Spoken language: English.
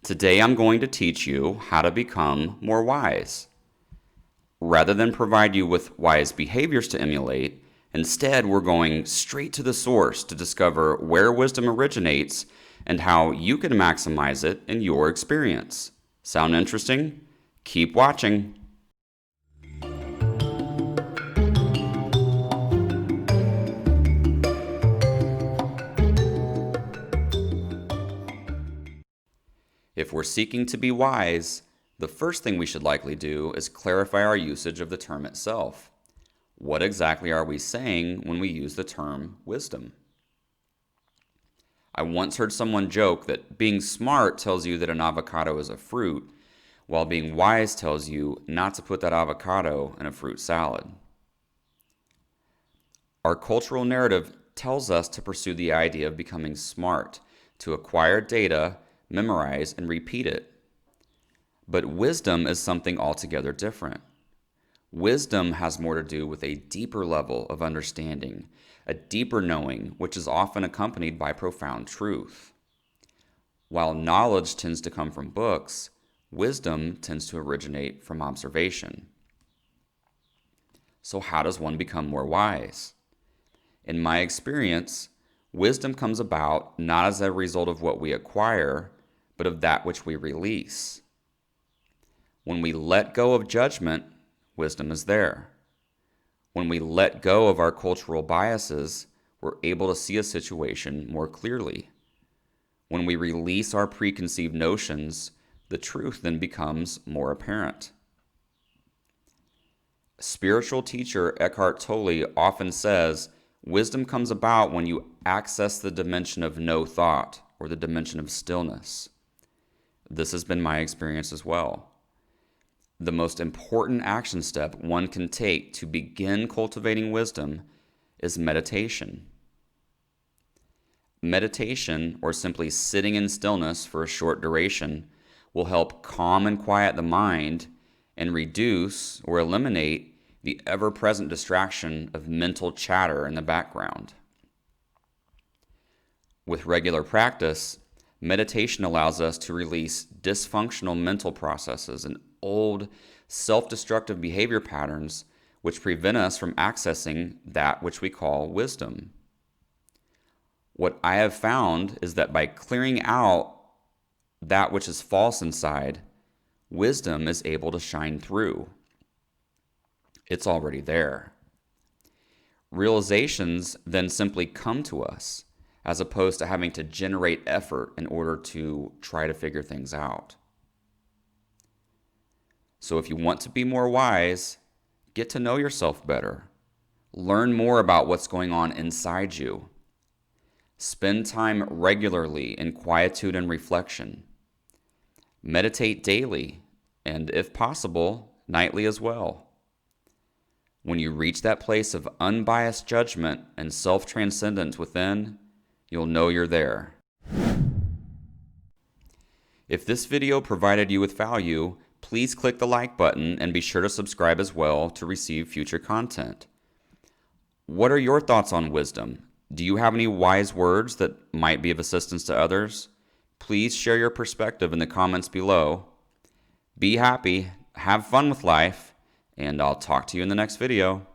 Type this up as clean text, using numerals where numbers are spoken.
Today I'm going to teach you how to become more wise. Rather than provide you with wise behaviors to emulate, instead we're going straight to the source to discover where wisdom originates and how you can maximize it in your experience. Sound interesting? Keep watching. If we're seeking to be wise, the first thing we should likely do is clarify our usage of the term itself. What exactly are we saying when we use the term wisdom? I once heard someone joke that being smart tells you that an avocado is a fruit, while being wise tells you not to put that avocado in a fruit salad. Our cultural narrative tells us to pursue the idea of becoming smart, to acquire data, memorize, and repeat it. But wisdom is something altogether different. Wisdom has more to do with a deeper level of understanding, a deeper knowing, which is often accompanied by profound truth. While knowledge tends to come from books, wisdom tends to originate from observation. So how does one become more wise? In my experience, wisdom comes about not as a result of what we acquire, but of that which we release. When we let go of judgment, wisdom is there. When we let go of our cultural biases, we're able to see a situation more clearly. When we release our preconceived notions, the truth then becomes more apparent. Spiritual teacher Eckhart Tolle often says, wisdom comes about when you access the dimension of no thought, or the dimension of stillness. This has been my experience as well. The most important action step one can take to begin cultivating wisdom is meditation. Meditation, or simply sitting in stillness for a short duration, will help calm and quiet the mind and reduce or eliminate the ever-present distraction of mental chatter in the background. With regular practice, meditation allows us to release dysfunctional mental processes and old, self-destructive behavior patterns which prevent us from accessing that which we call wisdom. What I have found is that by clearing out that which is false inside, wisdom is able to shine through. It's already there. Realizations then simply come to us, as opposed to having to generate effort in order to try to figure things out. So if you want to be more wise, get to know yourself better. Learn more about what's going on inside you. Spend time regularly in quietude and reflection. Meditate daily, and if possible, nightly as well. When you reach that place of unbiased judgment and self-transcendence within, you'll know you're there. If this video provided you with value, please click the like button and be sure to subscribe as well to receive future content. What are your thoughts on wisdom? Do you have any wise words that might be of assistance to others? Please share your perspective in the comments below. Be happy, have fun with life, and I'll talk to you in the next video.